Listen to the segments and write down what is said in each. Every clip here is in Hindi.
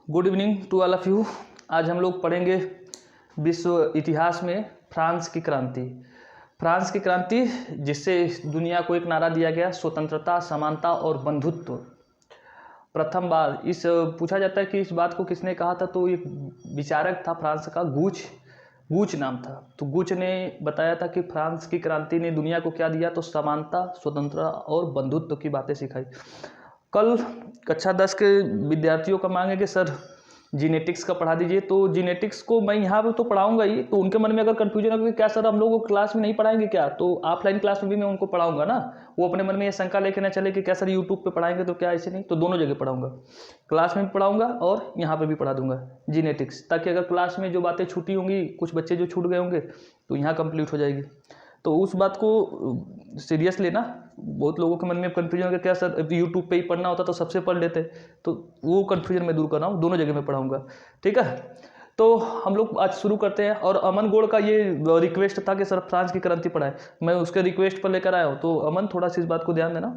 Good evening to all of you. आज हम लोग पढ़ेंगे विश्व इतिहास में फ्रांस की क्रांति। फ्रांस की क्रांति जिससे दुनिया को एक नारा दिया गया, स्वतंत्रता, समानता और बंधुत्व। प्रथम बार इस पूछा जाता है कि इस बात को किसने कहा था, तो एक विचारक था फ्रांस का, गूच नाम था। तो गूच ने बताया था कि फ्रांस की क्रांति ने दुनिया को क्या दिया, तो समानता, स्वतंत्रता और बंधुत्व की बातें सिखाई। कल कक्षा 10 के विद्यार्थियों का मांग है कि सर जीनेटिक्स का पढ़ा दीजिए, तो जीनेटिक्स को मैं यहाँ पर तो पढ़ाऊंगा ही, तो उनके मन में अगर कन्फ्यूजन होगा कि क्या सर हम लोग को क्लास में नहीं पढ़ाएंगे क्या, तो ऑफलाइन क्लास में भी मैं उनको पढ़ाऊंगा ना। वो अपने मन में ये शंका लेके ना चले कि क्या सर यूट्यूब पे पढ़ाएंगे, तो क्या ऐसे नहीं, तो दोनों जगह पढ़ाऊंगा, क्लास में भी पढ़ाऊंगा और यहाँ पर भी पढ़ा दूंगा जीनेटिक्स, ताकि अगर क्लास में जो बातें छूटी होंगी, कुछ बच्चे जो छूट गए होंगे, तो यहाँ कंप्लीट हो जाएगी। तो उस बात को सीरियस लेना। बहुत लोगों के मन में कन्फ्यूजन है, क्या सर यूट्यूब पे ही पढ़ना होता तो सबसे पढ़ लेते, तो वो कन्फ्यूजन मैं दूर कर रहा हूँ, दोनों जगह मैं पढ़ाऊँगा, ठीक है। तो हम लोग आज शुरू करते हैं। और अमन गोड़ का ये रिक्वेस्ट था कि सर फ्रांस की क्रांति पढ़ाए, मैं उसके रिक्वेस्ट पर लेकर आया हूँ। तो अमन थोड़ा सा इस बात को ध्यान देना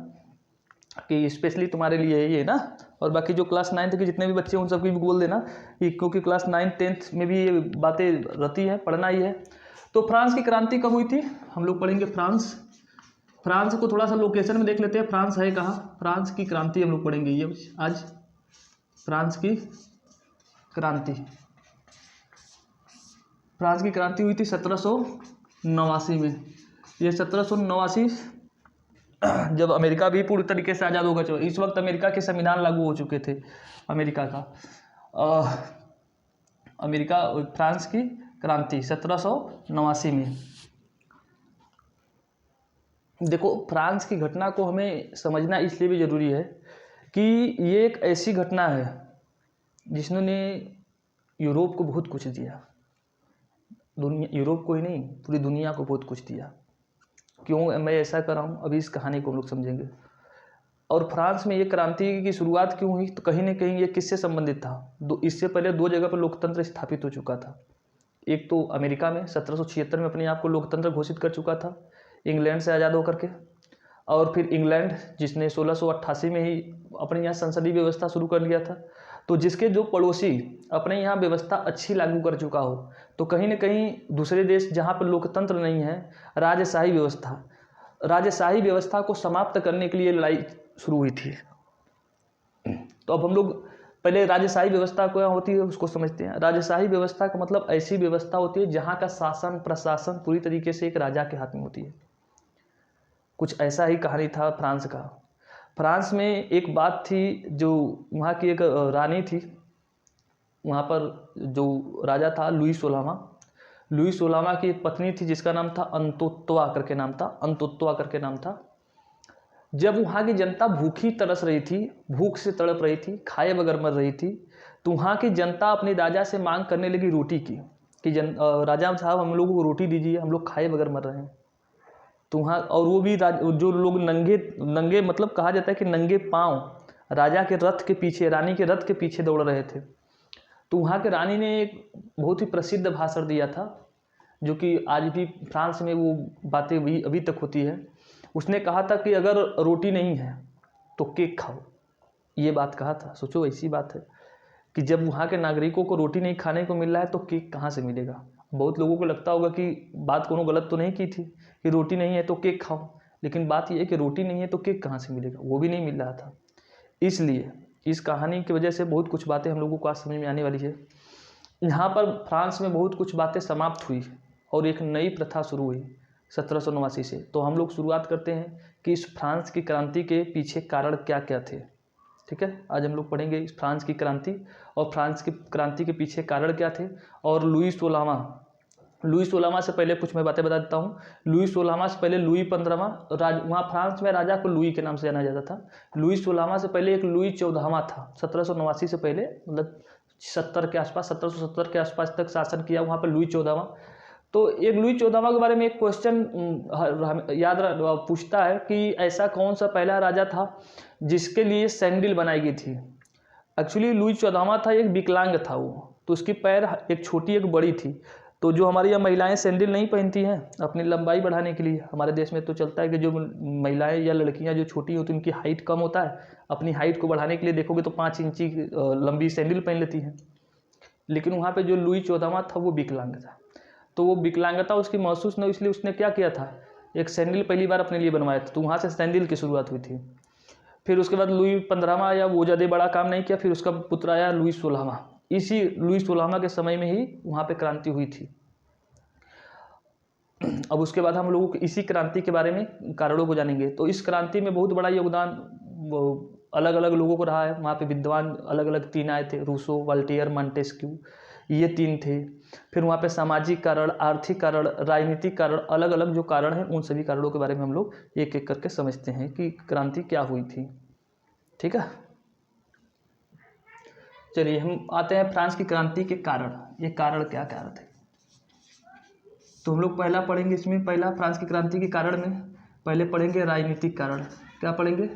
कि स्पेशली तुम्हारे लिए ये ना, और बाकी जो क्लास 9th के जितने भी बच्चे हैं उन सबकी भी बोल देना, क्योंकि क्लास 9th 10th में भी ये बातें रहती है, पढ़ना ही है। तो फ्रांस की क्रांति कब हुई थी, हम लोग पढ़ेंगे फ्रांस को थोड़ा सा लोकेशन में देख लेते हैं, फ्रांस है कहाँ। फ्रांस की क्रांति हम लोग पढ़ेंगे ये आज, फ्रांस की क्रांति हुई थी 1789 में। ये 1789 जब अमेरिका भी पूरी तरीके से आज़ाद होगा। इस वक्त अमेरिका के संविधान लागू हो चुके थे, फ्रांस की क्रांति 1789 में। देखो, फ्रांस की घटना को हमें समझना इसलिए भी ज़रूरी है कि ये एक ऐसी घटना है जिसने यूरोप को बहुत कुछ दिया। यूरोप को ही नहीं, पूरी दुनिया को बहुत कुछ दिया। क्यों मैं ऐसा कर रहा हूँ, अभी इस कहानी को हम लोग समझेंगे। और फ्रांस में ये क्रांति की शुरुआत क्यों हुई, तो कहीं ना कहीं ये किससे संबंधित था। इससे पहले दो जगह पर लोकतंत्र स्थापित हो चुका था। एक तो अमेरिका में 1776 में अपने आप को लोकतंत्र घोषित कर चुका था, इंग्लैंड से आज़ाद होकर के। और फिर इंग्लैंड जिसने 1688 में ही अपने यहाँ संसदीय व्यवस्था शुरू कर लिया था। तो जिसके जो पड़ोसी अपने यहाँ व्यवस्था अच्छी लागू कर चुका हो, तो कहीं ना कहीं दूसरे देश जहाँ पर लोकतंत्र नहीं है, राजशाही व्यवस्था को समाप्त करने के लिए लड़ाई शुरू हुई थी। तो अब हम लोग पहले राजशाही व्यवस्था क्या होती है उसको समझते हैं। राजशाही व्यवस्था का मतलब ऐसी व्यवस्था होती है जहाँ का शासन प्रशासन पूरी तरीके से एक राजा के हाथ में होती है। कुछ ऐसा ही कहानी था फ्रांस का। फ्रांस में एक बात थी, जो वहाँ की एक रानी थी, वहाँ पर जो राजा था लुई 16वां की एक पत्नी थी जिसका नाम था अंतोत्वा करके नाम था। जब वहाँ की जनता भूखी तरस रही थी, भूख से तड़प रही थी, खाए बगैर मर रही थी, तो वहाँ की जनता अपने राजा से मांग करने लगी रोटी की, कि राजा साहब हम लोगों को रोटी दीजिए, हम लोग खाए बगैर मर रहे हैं। तो वहाँ, और वो भी जो लोग नंगे मतलब कहा जाता है कि नंगे पांव राजा के रथ के पीछे, रानी के रथ के पीछे दौड़ रहे थे। तो वहाँ के रानी ने एक बहुत ही प्रसिद्ध भाषण दिया था, जो कि आज भी फ्रांस में वो बातें अभी तक होती है। उसने कहा था कि अगर रोटी नहीं है तो केक खाओ, ये बात कहा था। सोचो, ऐसी बात है कि जब वहाँ के नागरिकों को रोटी नहीं खाने को मिल रहा है तो केक कहाँ से मिलेगा। बहुत लोगों को लगता होगा कि बात कोनो गलत तो नहीं की थी कि रोटी नहीं है तो केक खाओ, लेकिन बात यह है कि रोटी नहीं है तो केक कहाँ से मिलेगा, वो भी नहीं मिल रहा था। इसलिए इस कहानी की वजह से बहुत कुछ बातें हम लोगों को आज समझ में आने वाली है। यहाँ पर फ्रांस में बहुत कुछ बातें समाप्त हुई और एक नई प्रथा शुरू हुई 1789 से। तो हम लोग शुरुआत करते हैं कि इस फ्रांस की क्रांति के पीछे कारण क्या क्या थे, ठीक है। आज हम लोग पढ़ेंगे इस फ्रांस की क्रांति, और फ्रांस की क्रांति के पीछे कारण क्या थे। और लुई 16वां से पहले कुछ मैं बातें बता देता हूँ। लुई 16वां से पहले लुई 15वां, वहाँ फ्रांस में राजा को लुई के नाम से जाना जाता था। लुई 16वां से पहले एक लुई 14वां था, 1789 से पहले, मतलब 1770 के आसपास तक शासन किया वहाँ पर लुई 14वां। तो एक लुई 14वां के बारे में एक क्वेश्चन पूछता है कि ऐसा कौन सा पहला राजा था जिसके लिए सैंडल बनाई गई थी। एक्चुअली लुई 14वां था, एक विकलांग था वो, तो उसकी पैर एक छोटी एक बड़ी थी। तो जो हमारी यहाँ महिलाएं सैंडल नहीं पहनती हैं अपनी लंबाई बढ़ाने के लिए, हमारे देश में तो चलता है कि जो महिलाएं या लड़कियां जो छोटी होती हैं उनकी हाइट कम होता है, अपनी हाइट को बढ़ाने के लिए देखोगे तो 5 इंची लंबी सैंडल पहन लेती हैं। लेकिन वहाँ पे जो लुई 14वां था वो विकलांग था, तो वो विकलांगता उसकी महसूस न, इसलिए उसने क्या किया था, एक सैंडल पहली बार अपने लिए बनवाया था, तो वहाँ से सैंडल की शुरुआत हुई थी। फिर उसके बाद लुई 15वां आया, वो ज़्यादा बड़ा काम नहीं किया, फिर उसका पुत्र आया लुई 16वां। इसी लुई 16वां के समय में ही वहाँ पे क्रांति हुई थी। अब उसके बाद हम लोगों को इसी क्रांति के बारे में कारणों को जानेंगे। तो इस क्रांति में बहुत बड़ा योगदान अलग अलग लोगों को रहा है। वहाँ पे विद्वान अलग अलग 3 आए थे, रूसो, वॉल्टेयर, मॉन्टेस्क्यू, ये 3 थे। फिर वहाँ पे सामाजिक कारण, आर्थिक कारण, राजनीतिक कारण, अलग अलग जो कारण हैं उन सभी कारणों के बारे में हम लोग एक एक करके समझते हैं कि क्रांति क्या हुई थी। ठीक है, चलिए हम आते हैं फ्रांस की क्रांति के कारण। ये कारण क्या क्या थे, तो हम लोग पहला पढ़ेंगे इसमें। पहला फ्रांस की क्रांति के कारण में पहले पढ़ेंगे राजनीतिक कारण। क्या पढ़ेंगे,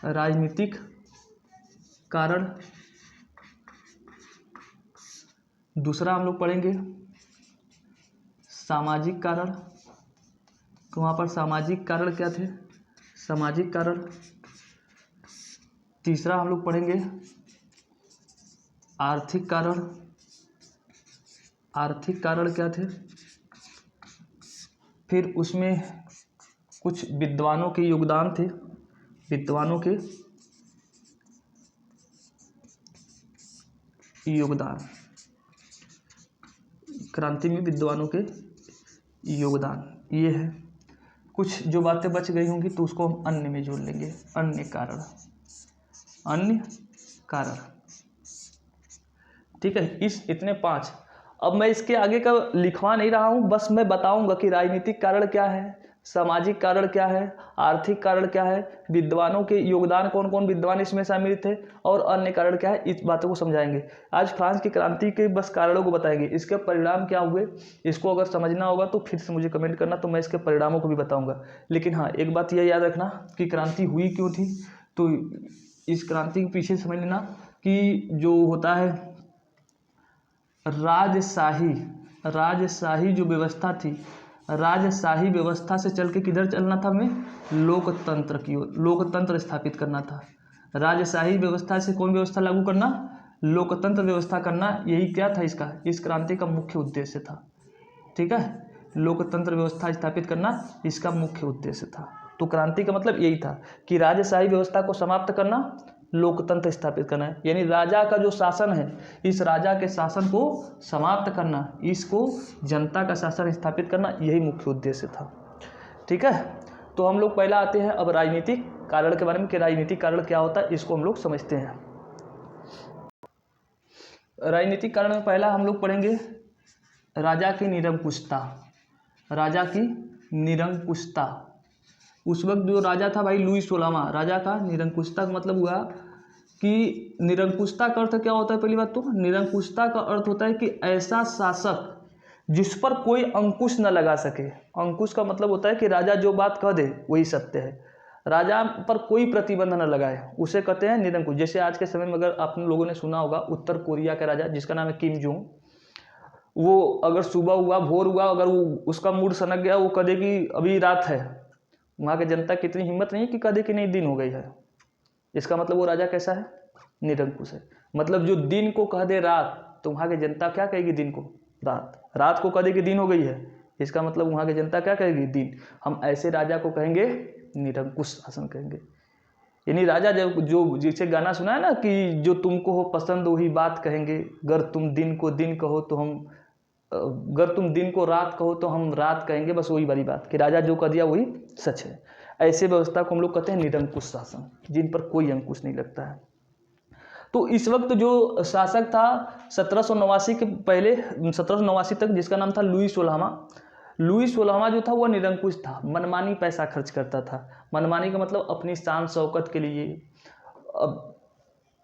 राजनीतिक कारण। दूसरा हम लोग पढ़ेंगे सामाजिक कारण, तो वहाँ पर सामाजिक कारण क्या थे, सामाजिक कारण। तीसरा हम लोग पढ़ेंगे आर्थिक कारण, आर्थिक कारण क्या थे। फिर उसमें कुछ विद्वानों के योगदान थे, विद्वानों के योगदान, क्रांति में विद्वानों के योगदान ये है। कुछ जो बातें बच गई होंगी तो उसको हम अन्य में जोड़ लेंगे, अन्य कारण, अन्य कारण। ठीक है, इस इतने 5। अब मैं इसके आगे का लिखवा नहीं रहा हूँ, बस मैं बताऊंगा कि राजनीतिक कारण क्या है, सामाजिक कारण क्या है, आर्थिक कारण क्या है, विद्वानों के योगदान, कौन कौन विद्वान इसमें शामिल थे, और अन्य कारण क्या है। इस बातों को समझाएंगे। आज फ्रांस की क्रांति के बस कारणों को बताएंगे, इसके परिणाम क्या हुए, इसको अगर समझना होगा तो फिर से मुझे कमेंट करना, तो मैं इसके परिणामों को भी बताऊंगा। लेकिन हाँ, एक बात यह याद रखना कि क्रांति हुई क्यों थी। तो इस क्रांति के पीछे समझ लेना कि जो होता है राजशाही, राजशाही जो व्यवस्था थी, राजशाही व्यवस्था से चल के किधर चलना था, हमें लोकतंत्र की ओर, लोकतंत्र स्थापित करना था। राजशाही व्यवस्था से कौन व्यवस्था लागू करना, लोकतंत्र व्यवस्था करना। यही क्या था इसका, इस क्रांति का मुख्य उद्देश्य था। ठीक है, लोकतंत्र व्यवस्था स्थापित करना इसका मुख्य उद्देश्य था। तो क्रांति का मतलब यही था कि राजशाही व्यवस्था को समाप्त करना, लोकतंत्र स्थापित करना है, यानी राजा का जो शासन है, इस राजा के शासन को समाप्त करना, इसको जनता का शासन स्थापित करना, यही मुख्य उद्देश्य था। ठीक है, तो हम लोग पहला आते हैं अब राजनीतिक कारण के बारे में कि राजनीतिक कारण क्या होता है, इसको हम लोग समझते हैं। राजनीतिक कारण में पहला हम लोग पढ़ेंगे राजा की निरंकुशता, राजा की निरंकुशता। उस वक्त जो राजा था भाई लुई 16वां, राजा का निरंकुशता का मतलब हुआ कि निरंकुशता का अर्थ क्या होता है, पहली बात तो निरंकुशता का अर्थ होता है कि ऐसा शासक जिस पर कोई अंकुश न लगा सके। अंकुश का मतलब होता है कि राजा जो बात कह दे वही सत्य है, राजा पर कोई प्रतिबंध न लगाए, उसे कहते हैं निरंकुश। जैसे आज के समय में अगर आप लोगों ने सुना होगा उत्तर कोरिया का राजा जिसका नाम है किम जोंग, वो अगर सुबह हुआ, भोर हुआ, अगर वो उसका मूड सनक गया, वो कह दे कि अभी रात है। वहाँ की जनता की इतनी हिम्मत नहीं है कि कह दे कि नहीं दिन हो गई है। इसका मतलब वो राजा कैसा है, निरंकुश है। मतलब जो दिन को कह दे रात, तो वहाँ की जनता क्या कहेगी, दिन को रात, रात को कह दे कि दिन हो गई है, इसका मतलब वहाँ की जनता क्या कहेगी, दिन। हम ऐसे राजा को कहेंगे निरंकुश शासन कहेंगे। यानी राजा जब जो जिसे गाना सुना है ना कि जो तुमको हो पसंद वही बात कहेंगे, अगर तुम दिन को दिन कहो तो हम, अगर तुम दिन को रात कहो तो हम रात कहेंगे, बस वही वाली बात कि राजा जो कह दिया वही सच है। ऐसे व्यवस्था को हम लोग कहते हैं निरंकुश शासन, जिन पर कोई अंकुश नहीं लगता है। तो इस वक्त जो शासक था 1789 के पहले 1789 तक, जिसका नाम था लुई 16वां। लुई 16वां जो था वह निरंकुश था, मनमानी पैसा खर्च करता था। मनमानी का मतलब अपनी शान शौकत के लिए, अब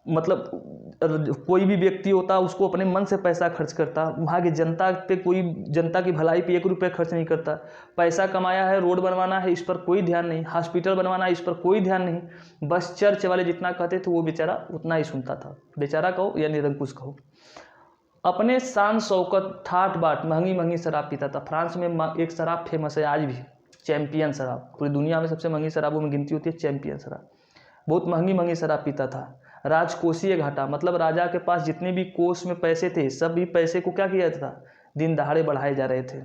मतलब कोई भी व्यक्ति होता उसको अपने मन से पैसा खर्च करता, वहाँ की जनता पे कोई, जनता की भलाई पे 1 रुपया खर्च नहीं करता। पैसा कमाया है, रोड बनवाना है, इस पर कोई ध्यान नहीं, हॉस्पिटल बनवाना है, इस पर कोई ध्यान नहीं, बस चर्च वाले जितना कहते थे वो बेचारा उतना ही सुनता था। बेचारा कहो या निरंकुश कहो। अपने शान शौकत ठाट बाट महंगी महंगी शराब पीता था। फ्रांस में एक शराब फेमस है आज भी, चैंपियन शराब, पूरी दुनिया में सबसे महंगी शराबों में गिनती होती है चैंपियन शराब। बहुत महंगी महंगी शराब पीता था। राजकोषीय घाटा, मतलब राजा के पास जितने भी कोष में पैसे थे, सब भी पैसे को क्या किया जाता था, दिन दहाड़े बढ़ाए जा रहे थे।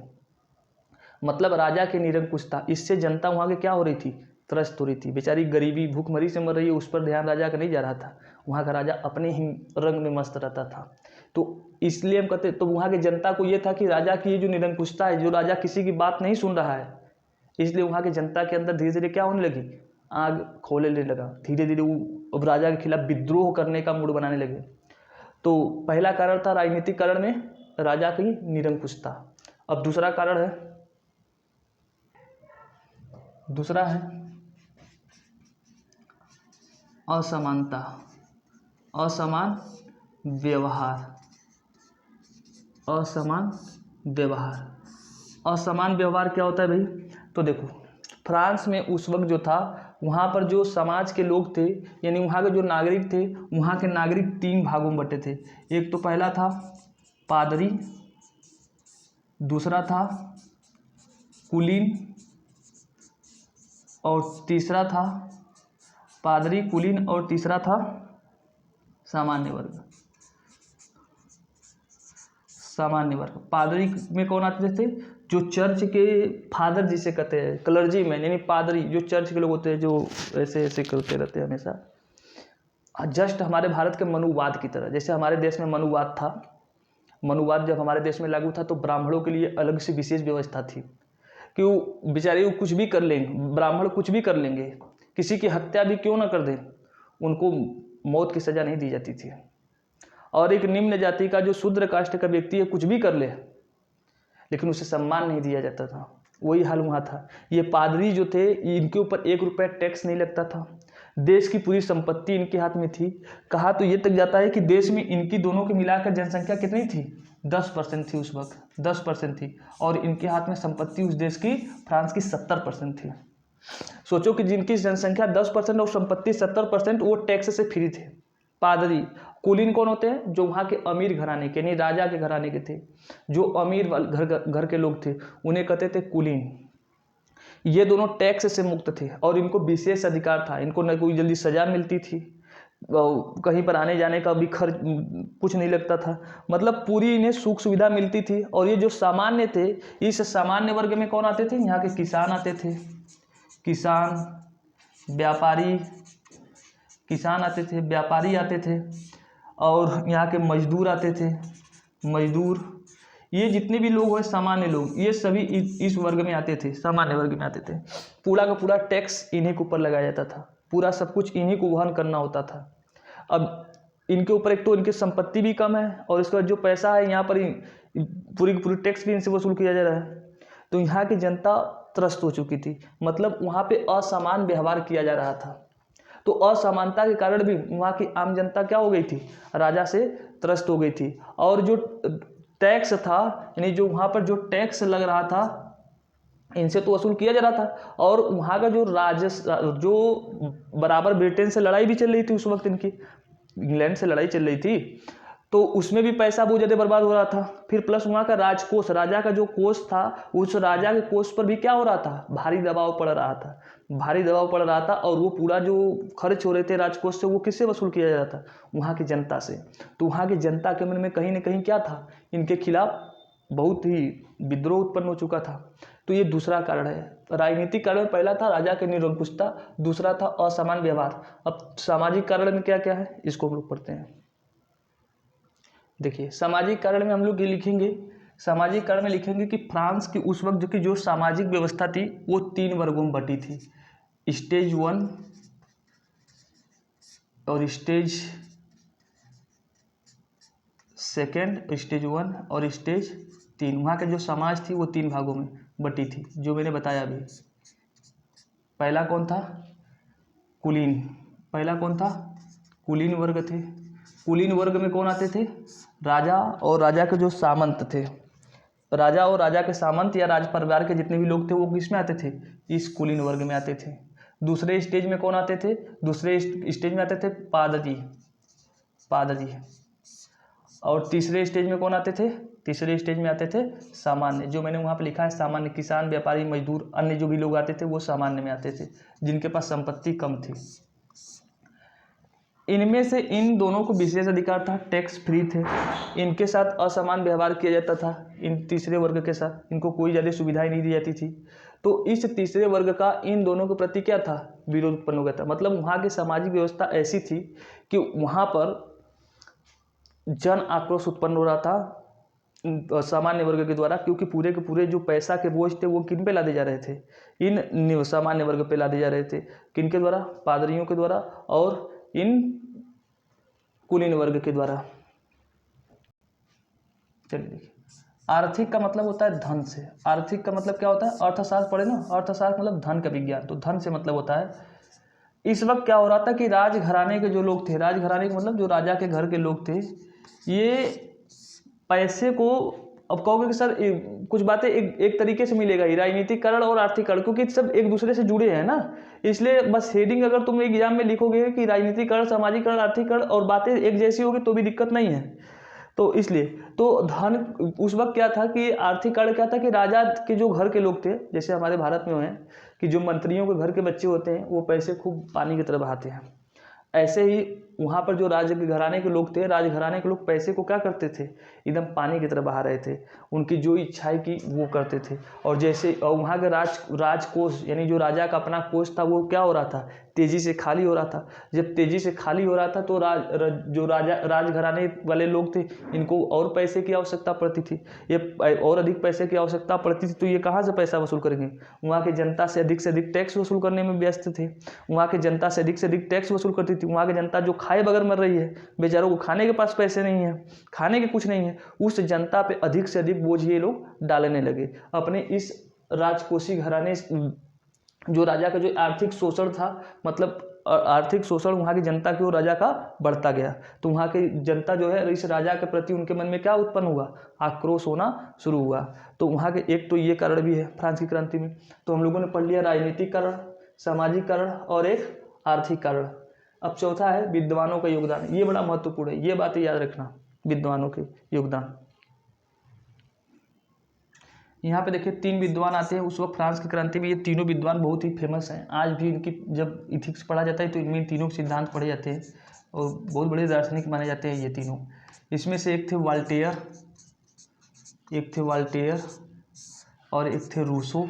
मतलब राजा की निरंकुशता, इससे जनता वहाँ की क्या हो रही थी, त्रस्त हो रही थी। बेचारी गरीबी भूखमरी से मर रही है, उस पर ध्यान राजा का नहीं जा रहा था। वहाँ का राजा अपने ही रंग में मस्त रहता था। तो इसलिए हम कहते, तो वहाँ की जनता को ये था कि राजा की ये जो निरंकुशता है, जो राजा किसी की बात नहीं सुन रहा है, इसलिए वहाँ की जनता के अंदर धीरे धीरे क्या होने लगी, आग खोलने लगा। धीरे धीरे वो अब राजा के खिलाफ विद्रोह करने का मूड बनाने लगे। तो पहला कारण था राजनीतिक कारण में राजा की निरंकुशता। अब दूसरा कारण है, दूसरा है असमानता, असमान व्यवहार, असमान व्यवहार। असमान व्यवहार क्या होता है भाई, तो देखो फ्रांस में उस वक्त जो था, वहाँ पर जो समाज के लोग थे, यानी वहाँ के जो नागरिक थे, वहाँ के नागरिक 3 भागों में बटे थे। एक तो पहला था पादरी, दूसरा था कुलीन, और तीसरा था पादरी, कुलीन, और तीसरा था सामान्य वर्ग। सामान्य वर्ग, पादरी में कौन आते थे, जो चर्च के फादर जिसे कहते हैं, क्लर्जी मैन, यानी पादरी, जो चर्च के लोग होते हैं, जो ऐसे ऐसे करते रहते हैं हमेशा, जस्ट हमारे भारत के मनुवाद की तरह। जैसे हमारे देश में मनुवाद था, मनुवाद जब हमारे देश में लागू था तो ब्राह्मणों के लिए अलग से विशेष व्यवस्था थी कि वो बेचारे वो कुछ भी कर लेंगे, ब्राह्मण कुछ भी कर लेंगे, किसी की हत्या भी क्यों ना कर दें, उनको मौत की सज़ा नहीं दी जाती थी। और एक निम्न जाति का जो शूद्र कास्ट का व्यक्ति है कुछ भी कर ले, लेकिन उसे सम्मान नहीं दिया जाता था। वही हाल वहाँ था। ये पादरी जो थे, इनके ऊपर 1 रुपया टैक्स नहीं लगता था। देश की पूरी संपत्ति इनके हाथ में थी। कहा तो ये तक जाता है कि देश में इनकी दोनों की मिलाकर जनसंख्या कितनी थी, 10% थी उस वक्त, 10% थी। और इनके हाथ में संपत्ति उस देश की, फ्रांस की 70% थी। सोचो कि जिनकी जनसंख्या 10% और संपत्ति 70%, वो टैक्स से फ्री थे, पादरी। कुलीन कौन होते हैं, जो वहाँ के अमीर घराने के, यानी राजा के घराने के थे, जो अमीर घर के लोग थे, उन्हें कहते थे कुलीन। ये दोनों टैक्स से मुक्त थे और इनको विशेष अधिकार था। इनको न कोई जल्दी सजा मिलती थी, कहीं पर आने जाने का भी खर्च कुछ नहीं लगता था, मतलब पूरी इन्हें सुख सुविधा मिलती थी। और ये जो सामान्य थे, इस सामान्य वर्ग में कौन आते थे, यहाँ के किसान आते थे, किसान, व्यापारी, किसान आते थे, व्यापारी आते थे, और यहाँ के मजदूर आते थे, मजदूर। ये जितने भी लोग हैं सामान्य लोग, ये सभी इस वर्ग में आते थे, सामान्य वर्ग में आते थे। पूरा का पूरा टैक्स इन्हीं के ऊपर लगाया जाता था, पूरा सब कुछ इन्हीं को वहन करना होता था। अब इनके ऊपर एक तो इनकी संपत्ति भी कम है, और इसका जो पैसा है यहाँ पर पूरी पूरी टैक्स भी इनसे वसूल किया जा रहा है। तो यहाँ की जनता त्रस्त हो चुकी थी, मतलब वहाँ पे असमान व्यवहार किया जा रहा था। तो असमानता के कारण भी वहाँ की आम जनता क्या हो गई थी, राजा से त्रस्त हो गई थी। और जो टैक्स था, यानी जो वहाँ पर जो टैक्स लग रहा था, इनसे तो वसूल किया जा रहा था। और वहाँ का जो बराबर ब्रिटेन से लड़ाई भी चल रही थी उस वक्त, इनकी इंग्लैंड से लड़ाई चल रही थी, तो उसमें भी पैसा बहुत ज़्यादा बर्बाद हो रहा था। फिर प्लस वहाँ का राजकोष, राजा का जो कोष था, उस राजा के कोष पर भी क्या हो रहा था, भारी दबाव पड़ रहा था, भारी दबाव पड़ रहा था। और वो पूरा जो खर्च हो रहे थे राजकोष से, वो किससे वसूल किया जा रहा था, वहाँ की जनता से। तो वहाँ की जनता के मन में कहीं ना कहीं क्या था, इनके खिलाफ बहुत ही विद्रोह उत्पन्न हो चुका था। तो ये दूसरा कारण है। राजनीतिक कारण में पहला था राजा की निरंकुशता, दूसरा था असमान व्यवहार। अब सामाजिक कारण में क्या क्या है, इसको हम लोग पढ़ते हैं। देखिए, सामाजिक कारण में हम लोग ये लिखेंगे, सामाजिक कारण में लिखेंगे कि फ्रांस की उस वक्त की जो सामाजिक व्यवस्था थी, वो 3 वर्गों में बटी थी, स्टेज 1 और स्टेज 2, स्टेज 1 और स्टेज 3। वहाँ के जो समाज थी वो 3 भागों में बटी थी, जो मैंने बताया अभी। पहला कौन था, कुलीन। पहला कौन था, कुलीन वर्ग थे। कुलीन वर्ग में कौन आते थे, राजा और राजा के जो सामंत थे। राजा और राजा के सामंत या राज परिवार के जितने भी लोग थे, वो किस में आते थे, इस कुलीन वर्ग में आते थे। दूसरे स्टेज में कौन आते थे, दूसरे स्टेज में आते थे पादरी, पादरी। और तीसरे स्टेज में कौन आते थे? तीसरे स्टेज में आते थे सामान्य, जो मैंने वहाँ पे लिखा है सामान्य, किसान, व्यापारी, मजदूर, अन्य जो भी लोग आते थे वो सामान्य में आते थे, जिनके पास संपत्ति कम थी। इनमें से इन दोनों को विशेष अधिकार था, टैक्स फ्री थे, इनके साथ असमान व्यवहार किया जाता था, इन तीसरे वर्ग के साथ इनको कोई ज़्यादा सुविधाएं नहीं दी जाती थी। तो इस तीसरे वर्ग का इन दोनों के प्रति क्या था? विरोध उत्पन्न हो गया था। मतलब वहाँ की सामाजिक व्यवस्था ऐसी थी कि वहाँ पर जन आक्रोश उत्पन्न हो रहा था सामान्य वर्ग के द्वारा, क्योंकि पूरे के पूरे जो पैसा के बोझ थे वो किन पे लादे जा रहे थे? इन सामान्य वर्ग पे लादे जा रहे थे। किन के द्वारा? पादरियों के द्वारा और इन कुलीन वर्ग के द्वारा। चलिए देखिए, आर्थिक का मतलब होता है धन से। आर्थिक का मतलब क्या होता है? अर्थशास्त्र पढ़े ना, अर्थशास्त्र मतलब धन का विज्ञान, तो धन से मतलब होता है। इस वक्त क्या हो रहा था कि राजघराने के जो लोग थे, राजघराने का मतलब जो राजा के घर के लोग थे, ये पैसे को, अब कहोगे कि सर कुछ बातें एक तरीके से मिलेगा ही, राजनीतिकरण और आर्थिकरण, क्योंकि सब एक दूसरे से जुड़े हैं ना, इसलिए बस हेडिंग अगर तुम एग्जाम में लिखोगे कि राजनीतिकरण, सामाजिकरण, आर्थिकरण और बातें एक जैसी होगी तो भी दिक्कत नहीं है। तो इसलिए तो धन उस वक्त क्या था कि आर्थिकरण क्या था कि राजा के जो घर के लोग थे, जैसे हमारे भारत में हैं कि जो मंत्रियों के घर के बच्चे होते हैं वो पैसे खूब पानी की तरह बहाते हैं, ऐसे ही वहाँ पर जो राजघराने के लोग थे, राजघराने के लोग पैसे को क्या करते थे? एकदम पानी की तरह बहा रहे थे, उनकी जो इच्छाएं की वो करते थे। और जैसे वहाँ के राजकोष यानी जो राजा का अपना कोष था वो क्या हो रहा था? तेज़ी से खाली हो रहा था। जब तेज़ी से खाली हो रहा था तो जो राजघराने वाले लोग थे, इनको और पैसे की आवश्यकता पड़ती थी, ये और अधिक पैसे की आवश्यकता पड़ती थी, तो ये कहाँ से पैसा वसूल करेंगे? वहाँ की जनता से अधिक टैक्स वसूल करने में व्यस्त थे। वहाँ की जनता से अधिक टैक्स वसूल करती थी। वहाँ की जनता जो खाए बगैर मर रही है, बेचारों को खाने के पास पैसे नहीं है, खाने के कुछ नहीं है, उस जनता पे अधिक से अधिक बोझ ये लोग डालने लगे। अपने इस राजकोषीय घराने, जो राजा का जो आर्थिक शोषण था, मतलब आर्थिक शोषण वहाँ की जनता की ओर राजा का बढ़ता गया, तो वहाँ की जनता जो है इस राजा के प्रति उनके मन में क्या उत्पन्न हुआ? आक्रोश होना शुरू हुआ। तो वहाँ के एक तो ये कारण भी है फ्रांस की क्रांति में। तो हम लोगों ने पढ़ लिया राजनीतिकरण, सामाजिकरण और एक आर्थिक कारण। अब चौथा है विद्वानों का योगदान। ये बड़ा महत्वपूर्ण है, ये बातें याद रखना, विद्वानों के योगदान। यहाँ पे देखिए 3 विद्वान आते हैं। उस वक्त फ्रांस की क्रांति में ये तीनों विद्वान बहुत ही फेमस हैं। आज भी इनकी जब इथिक्स पढ़ा जाता है तो इनमें तीनों सिद्धांत पढ़े जाते हैं और बहुत बड़े दार्शनिक माने जाते हैं ये तीनों। इसमें से एक थे वाल्टेयर, और एक थे रूसो,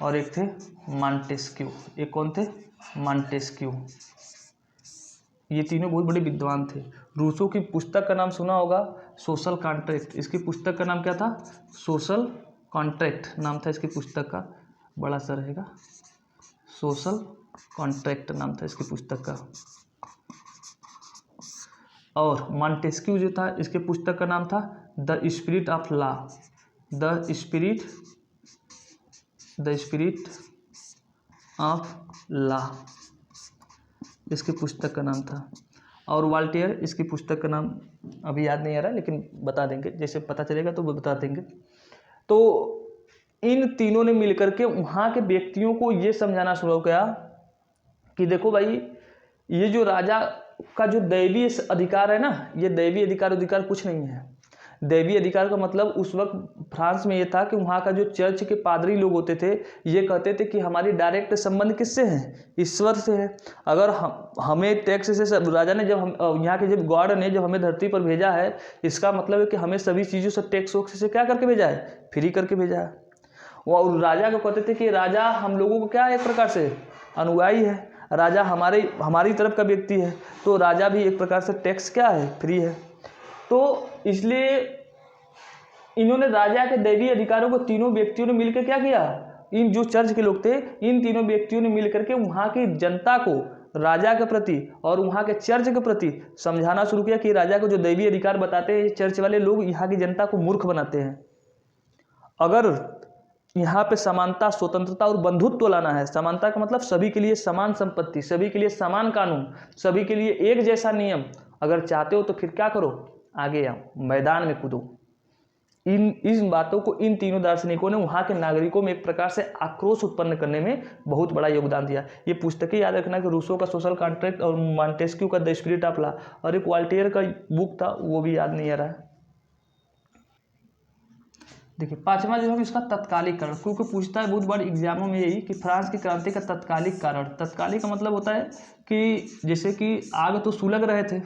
और एक थे मॉन्टेस्क्यू। एक कौन थे? मॉन्टेस्क्यू। ये तीनों बहुत बड़े विद्वान थे। रूसो की पुस्तक का नाम सुना होगा, सोशल कॉन्ट्रैक्ट। इसकी पुस्तक का नाम क्या था? सोशल कॉन्ट्रैक्ट नाम था इसकी पुस्तक का, बड़ा सा रहेगा, सोशल कॉन्ट्रैक्ट नाम था इसकी पुस्तक का। और मॉन्टेस्क्यू जो था, इसके पुस्तक का नाम था the spirit of law, the spirit of law इसकी पुस्तक का नाम था। और वाल्टेयर, इसकी पुस्तक का नाम अभी याद नहीं आ रहा, लेकिन बता देंगे, जैसे पता चलेगा तो वो बता देंगे। तो इन तीनों ने मिलकर के वहाँ के व्यक्तियों को ये समझाना शुरू किया कि देखो भाई, ये जो राजा का जो दैवीय अधिकार है ना, ये दैवीय अधिकार कुछ नहीं है। दैवीय अधिकार का मतलब उस वक्त फ्रांस में ये था कि वहाँ का जो चर्च के पादरी लोग होते थे, ये कहते थे कि हमारी डायरेक्ट संबंध किससे है? ईश्वर से है। अगर हमें टैक्स से राजा ने, जब हम यहाँ के जब गॉड ने जब हमें धरती पर भेजा है, इसका मतलब है कि हमें सभी चीज़ों से टैक्स वैक्स से क्या करके भेजा है? फ्री करके भेजा है। वो राजा को कहते थे कि राजा हम लोगों को क्या एक प्रकार से अनुयायी है, राजा हमारी तरफ का व्यक्ति है, तो राजा भी एक प्रकार से टैक्स क्या है? फ्री है। तो इसलिए इन्होंने राजा के दैवीय अधिकारों को तीनों व्यक्तियों ने मिलकर क्या किया? इन जो चर्च के लोग थे, इन तीनों व्यक्तियों ने मिलकर के वहाँ की जनता को राजा के प्रति और वहाँ के चर्च के प्रति समझाना शुरू किया कि राजा को जो दैवीय अधिकार बताते हैं चर्च वाले लोग, यहाँ की जनता को मूर्ख बनाते हैं। अगर यहाँ पे समानता, स्वतंत्रता और बंधुत्व लाना है, समानता का मतलब सभी के लिए समान संपत्ति, सभी के लिए समान कानून, सभी के लिए एक जैसा नियम, अगर चाहते हो तो फिर क्या करो? आगे आओ, मैदान में कूदो। इन बातों को इन तीनों दार्शनिकों ने वहाँ के नागरिकों में एक प्रकार से आक्रोश उत्पन्न करने में बहुत बड़ा योगदान दिया। ये पुस्तकें याद रखना कि रूसो का सोशल कॉन्ट्रैक्ट और मॉन्टेस्क्यू का द स्पिरिट ऑफ लॉ, और एक वॉल्टेयर का बुक था वो भी याद नहीं आ रहा है। देखिए पांचवा जो है इसका तत्कालीकरण, क्योंकि पूछता है बहुत बड़े एग्जामों में यही कि फ्रांस की क्रांति का तत्कालिक कारण। तत्कालिक का मतलब होता है कि जैसे कि आग तो सुलग रहे थे,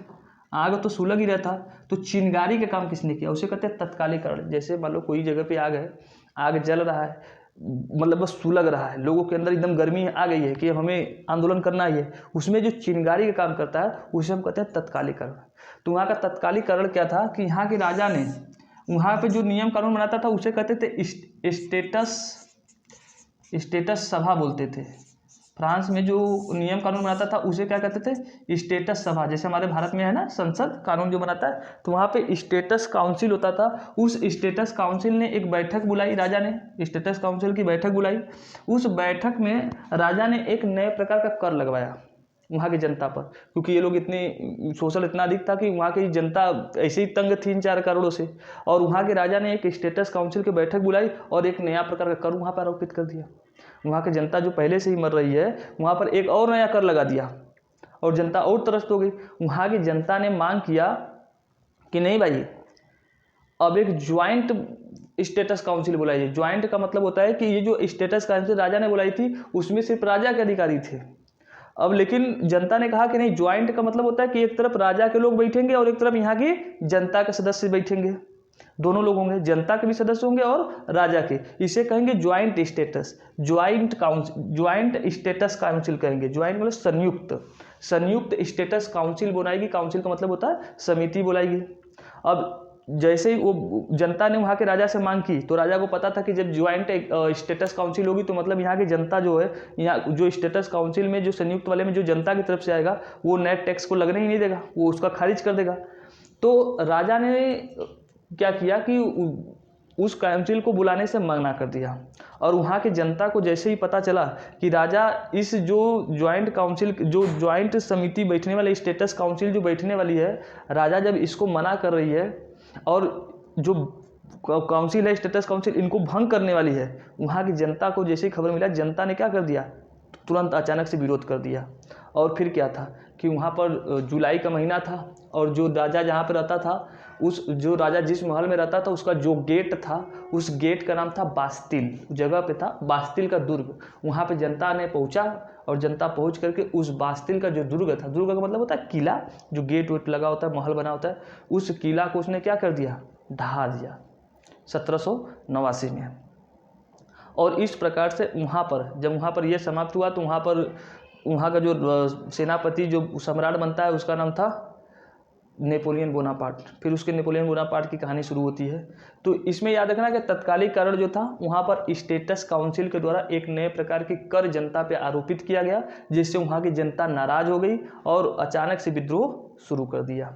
आग तो सुलग ही रहता, तो चिंगारी का काम किसने किया, उसे कहते हैं तत्कालीकरण। जैसे मान लो कोई जगह पे आग है, आग जल रहा है, मतलब बस सुलग रहा है, लोगों के अंदर एकदम गर्मी आ गई है कि हमें आंदोलन करना ही है, उसमें जो चिंगारी का काम करता है उसे हम कहते हैं तत्कालीकरण। तो वहाँ का तत्कालीकरण क्या था कि यहाँ के राजा ने वहाँ पे जो नियम कानून बनाता था उसे कहते थे स्टेटस सभा बोलते थे। फ्रांस में जो नियम कानून बनाता था उसे क्या कहते थे, स्टेटस सभा। जैसे हमारे भारत में है ना संसद कानून जो बनाता है, तो वहाँ पे स्टेटस काउंसिल होता था। उस स्टेटस काउंसिल ने एक बैठक बुलाई, राजा ने स्टेटस काउंसिल की बैठक बुलाई। उस बैठक में राजा ने एक नए प्रकार का कर लगवाया वहाँ की जनता पर, क्योंकि ये लोग इतने शोषण इतना अधिक था कि वहाँ की जनता ऐसे ही तंग थी 4 करोड़ों से, और वहाँ के राजा ने एक स्टेटस काउंसिल की बैठक बुलाई और एक नया प्रकार का कर वहाँ पर आरोपित कर दिया। वहाँ की जनता जो पहले से ही मर रही है, वहाँ पर एक और नया कर लगा दिया और जनता और त्रस्त हो गई। वहाँ की जनता ने मांग किया कि नहीं भाई, अब एक ज्वाइंट स्टेटस काउंसिल बुलाई है। ज्वाइंट का मतलब होता है कि ये जो स्टेटस काउंसिल राजा ने बुलाई थी उसमें सिर्फ राजा के अधिकारी थे। अब लेकिन जनता ने कहा कि नहीं, ज्वाइंट का मतलब होता है कि एक तरफ राजा के लोग बैठेंगे और एक तरफ यहाँ की जनता के सदस्य बैठेंगे, दोनों लोग होंगे, जनता के भी सदस्य होंगे और राजा के। इसे कहेंगे joint status, joint status council कहेंगे। ज्वाइंट मतलब संयुक्त स्टेटस काउंसिल बनाएगी। काउंसिल का मतलब होता है समिति बुलाएगी। अब जैसे ही वो जनता ने वहाँ के राजा से मांग की, तो राजा को पता था कि जब ज्वाइंट स्टेटस काउंसिल होगी तो मतलब यहाँ की जनता जो है, यहाँ जो स्टेटस काउंसिल में जो संयुक्त वाले में जो जनता की तरफ से आएगा वो नेट टैक्स को लगने ही नहीं देगा, वो उसका खारिज कर देगा। तो राजा ने क्या किया कि उस काउंसिल को बुलाने से मना कर दिया, और वहाँ की जनता को जैसे ही पता चला कि राजा इस जो ज्वाइंट काउंसिल, जो ज्वाइंट समिति बैठने वाली, स्टेटस काउंसिल जो बैठने वाली है, राजा जब इसको मना कर रही है और जो काउंसिल है स्टेटस काउंसिल इनको भंग करने वाली है, वहाँ की जनता को जैसे ही खबर मिला, जनता ने क्या कर दिया, तुरंत अचानक से विरोध कर दिया। और फिर क्या था कि वहाँ पर जुलाई का महीना था और जो राजा जहाँ पर रहता था, उस जो राजा जिस महल में रहता था उसका जो गेट था, उस गेट का नाम था बास्तिल, जगह पे था बास्तिल का दुर्ग। वहाँ पे जनता ने पहुँचा और जनता पहुँच करके उस बास्तिल का जो दुर्ग था, दुर्ग का मतलब होता है किला, जो गेट वेट लगा होता है, महल बना होता है, उस किला को उसने क्या कर दिया, ढहा दिया 1789 में। और इस प्रकार से वहाँ पर जब वहाँ पर यह समाप्त हुआ तो वहाँ पर वहाँ का जो सेनापति जो सम्राट बनता है उसका नाम था नेपोलियन बोनापार्ट। फिर उसके नेपोलियन बोनापार्ट की कहानी शुरू होती है। तो इसमें याद रखना कि तत्कालिक कारण जो था वहाँ पर स्टेटस काउंसिल के द्वारा एक नए प्रकार की कर जनता पे आरोपित किया गया, जिससे वहाँ की जनता नाराज हो गई और अचानक से विद्रोह शुरू कर दिया।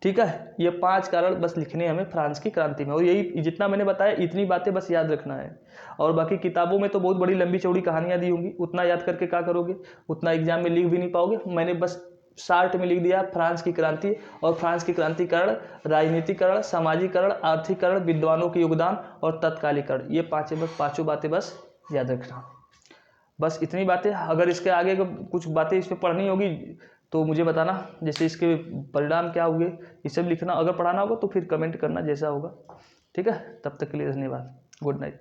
ठीक है, ये 5 कारण बस लिखने हमें फ्रांस की क्रांति में, और यही जितना मैंने बताया इतनी बातें बस याद रखना है। और बाकी किताबों में तो बहुत बड़ी लंबी चौड़ी कहानियाँ दी होंगी, उतना याद करके क्या करोगे, उतना एग्जाम में लिख भी नहीं पाओगे। मैंने बस शार्ट में लिख दिया फ्रांस की क्रांति, और फ्रांस की क्रांतिकरण, राजनीतिकरण, सामाजिकरण, आर्थिकरण, विद्वानों के योगदान और तत्कालीकरण, ये पाँचों बातें बस याद रखना। बस इतनी बातें। अगर इसके आगे कुछ बातें इस पर पढ़नी होगी तो मुझे बताना, जैसे इसके परिणाम क्या हुए ये सब लिखना। अगर पढ़ाना होगा तो फिर कमेंट करना जैसा होगा। ठीक है, तब तक के लिए धन्यवाद। Good night.